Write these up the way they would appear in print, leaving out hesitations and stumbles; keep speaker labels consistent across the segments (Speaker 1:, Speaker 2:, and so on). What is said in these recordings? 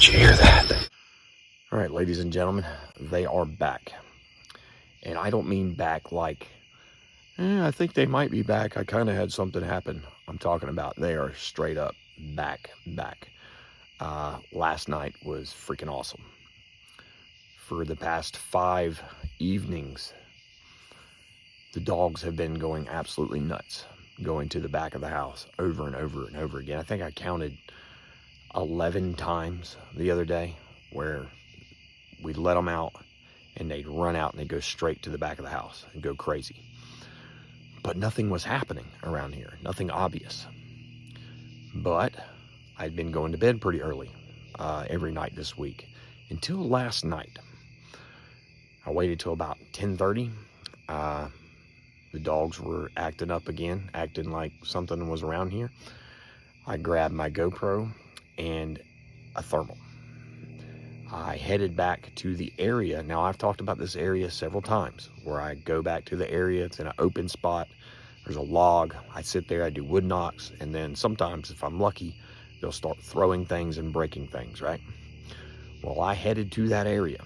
Speaker 1: Did you hear that? All right, ladies and gentlemen, they are back. And I don't mean back like, I think they might be back. I kind of had something happen. I'm talking about they are straight up back. Last night was freaking awesome. For the past 5 evenings, the dogs have been going absolutely nuts, going to the back of the house over and over and over again. I think I counted 11 times the other day where we'd let them out and they'd run out and they'd go straight to the back of the house and go crazy. But nothing was happening around here, nothing obvious. But I'd been going to bed pretty early every night this week until last night. I waited till about 10:30. The dogs were acting up again, acting like something was around here. I grabbed my GoPro and a thermal. I headed back to the area. Now, I've talked about this area several times, where I go back to the area. It's in an open spot. There's a log. I sit there, I do wood knocks, and then sometimes, if I'm lucky, they'll start throwing things and breaking things, right? Well, I headed to that area.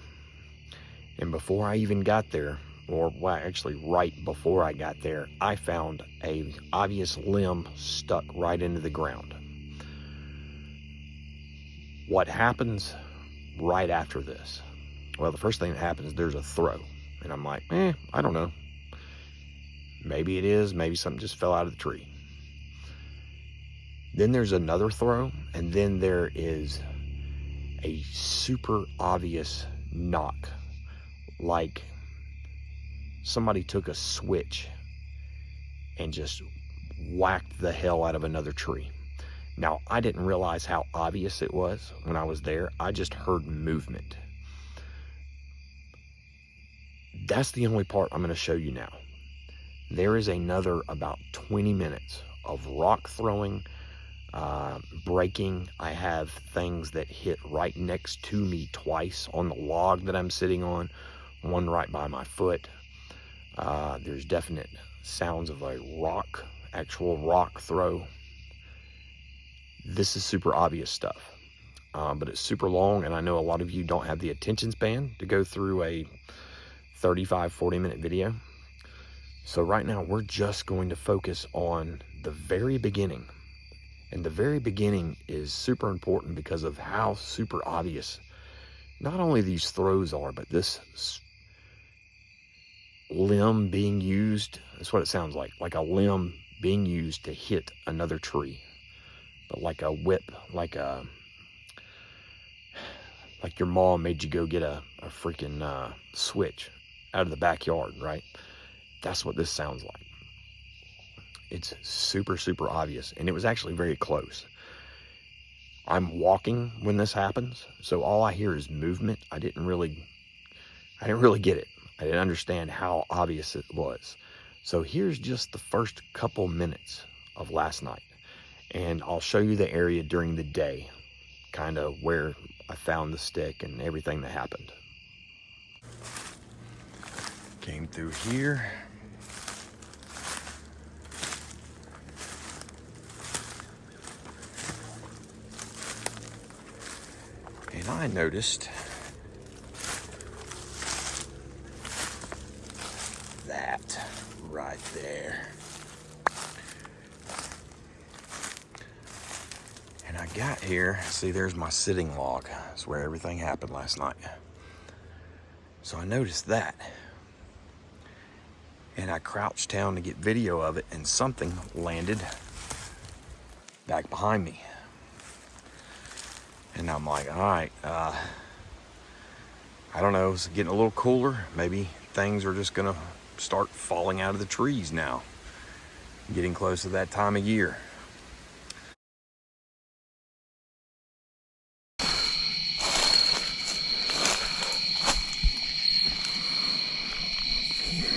Speaker 1: And before I even got there, or well, actually right before I got there, I found an obvious limb stuck right into the ground. What happens right after this? Well, the first thing that happens, there's a throw. And I'm like, I don't know. Maybe it is, maybe something just fell out of the tree. Then there's another throw, and then there is a super obvious knock. Like somebody took a switch and just whacked the hell out of another tree. Now, I didn't realize how obvious it was when I was there. I just heard movement. That's the only part I'm going to show you now. There is another about 20 minutes of rock throwing, breaking. I have things that hit right next to me twice on the log that I'm sitting on, one right by my foot. There's definite sounds of a actual rock throw. This is super obvious stuff, but it's super long, and I know a lot of you don't have the attention span to go through a 35-40 minute video. So right now we're just going to focus on the very beginning. And the very beginning is super important because of how super obvious not only these throws are, but this limb being used. That's what it sounds like a limb being used to hit another tree. But like a whip, like your mom made you go get a freaking switch out of the backyard, right? That's what this sounds like. It's super, super obvious, and it was actually very close. I'm walking when this happens, so all I hear is movement. I didn't really get it. I didn't understand how obvious it was. So here's just the first couple minutes of last night, and I'll show you the area during the day, kind of where I found the stick and everything that happened. Came through here. And I noticed that right there. And I got here, see, there's my sitting log. That's where everything happened last night. So I noticed that. And I crouched down to get video of it, and something landed back behind me. And I'm like, all right, I don't know, it's getting a little cooler. Maybe things are just gonna start falling out of the trees now. Getting close to that time of year.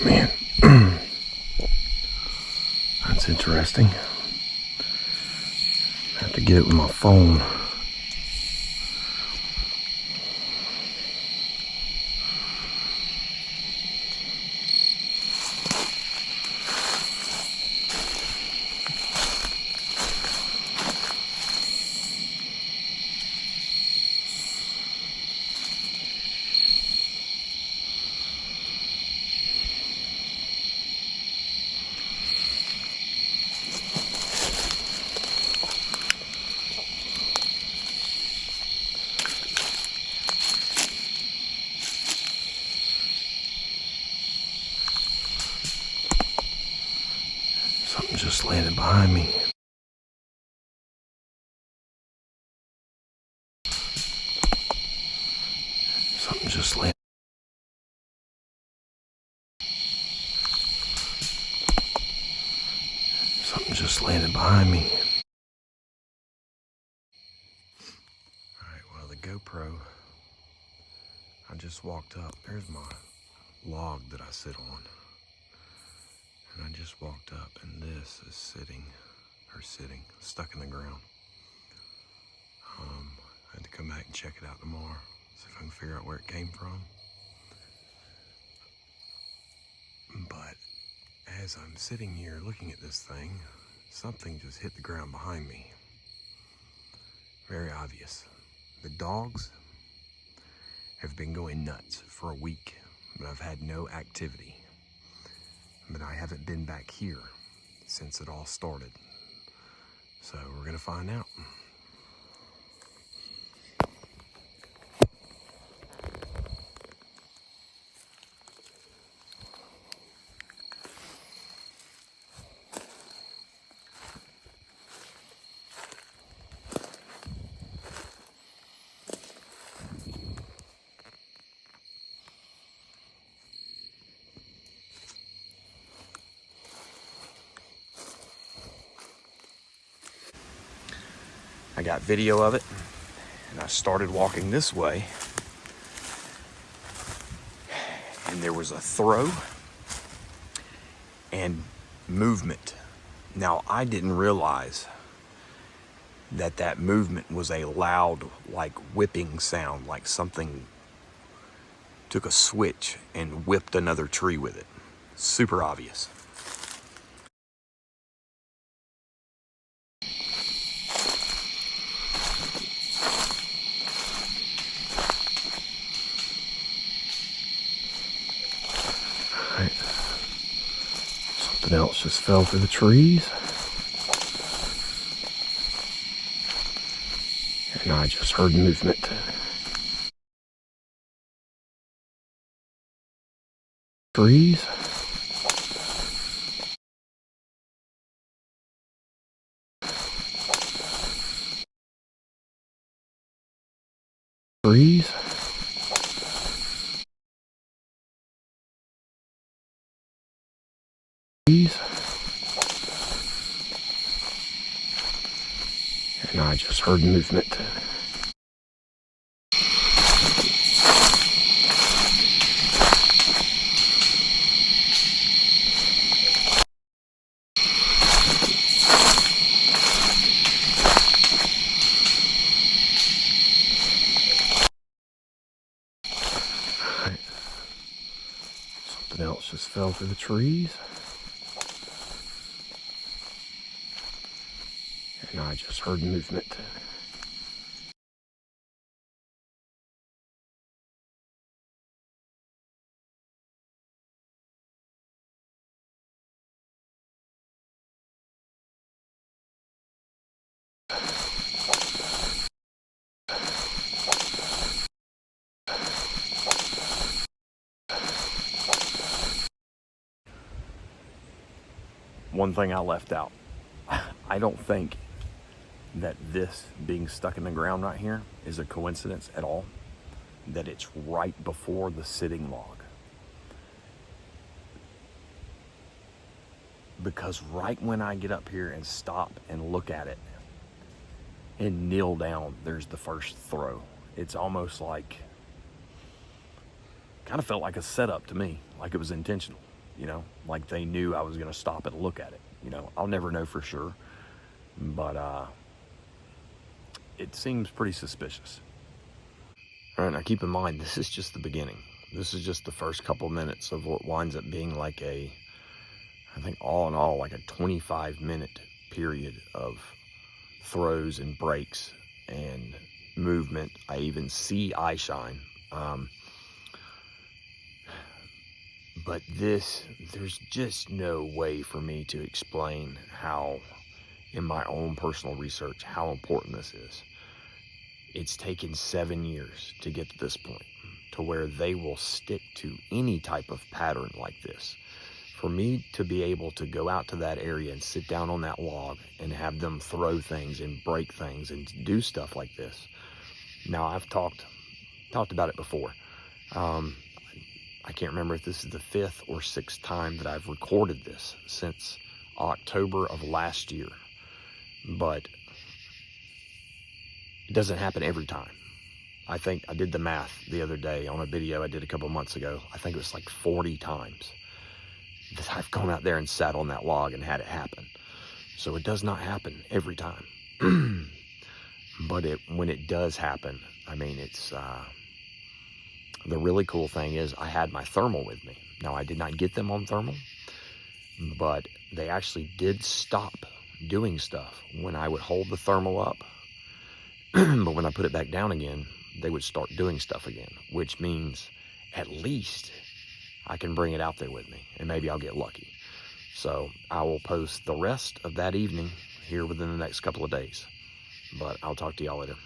Speaker 1: Man, that's interesting. I have to get it with my phone. Something just landed behind me. Something just landed. Something just landed behind me. Alright, well, the GoPro, I just walked up. There's my log that I sit on. And I just walked up, and this is sitting, stuck in the ground. I had to come back and check it out tomorrow, see if I can figure out where it came from. But as I'm sitting here looking at this thing, something just hit the ground behind me. Very obvious. The dogs have been going nuts for a week, but I've had no activity. But I haven't been back here since it all started. So we're gonna find out. I got video of it, and I started walking this way, and there was a throw and movement. Now, I didn't realize that that movement was a loud, like whipping sound, like something took a switch and whipped another tree with it. Super obvious. Something else just fell through the trees. And I just heard movement. Trees. Trees. And I just heard movement. Something else just fell through the trees. And I just heard movement. One thing I left out. I don't think that this being stuck in the ground right here is a coincidence at all, that it's right before the sitting log. Because right when I get up here and stop and look at it and kneel down, there's the first throw. It's almost like, kind of felt like a setup to me, like it was intentional, you know, like they knew I was gonna stop and look at it. You know, I'll never know for sure, but it seems pretty suspicious. All right, now keep in mind, this is just the beginning. This is just the first couple minutes of what winds up being like I think all in all, like a 25-minute period of throws and breaks and movement. I even see eye shine. But there's just no way for me to explain how, in my own personal research, how important this is. It's taken 7 years to get to this point, to where they will stick to any type of pattern like this for me to be able to go out to that area and sit down on that log and have them throw things and break things and do stuff like this. Now, I've talked about it before. I can't remember if this is the 5th or 6th time that I've recorded this since October of last year, but it doesn't happen every time. I think I did the math the other day on a video I did a couple months ago. I think it was like 40 times that I've gone out there and sat on that log and had it happen. So it does not happen every time. But when it does happen, I mean, it's the really cool thing is I had my thermal with me. Now, I did not get them on thermal, but they actually did stop doing stuff when I would hold the thermal up. But when I put it back down again, they would start doing stuff again, which means at least I can bring it out there with me, and maybe I'll get lucky. So I will post the rest of that evening here within the next couple of days. But I'll talk to y'all later.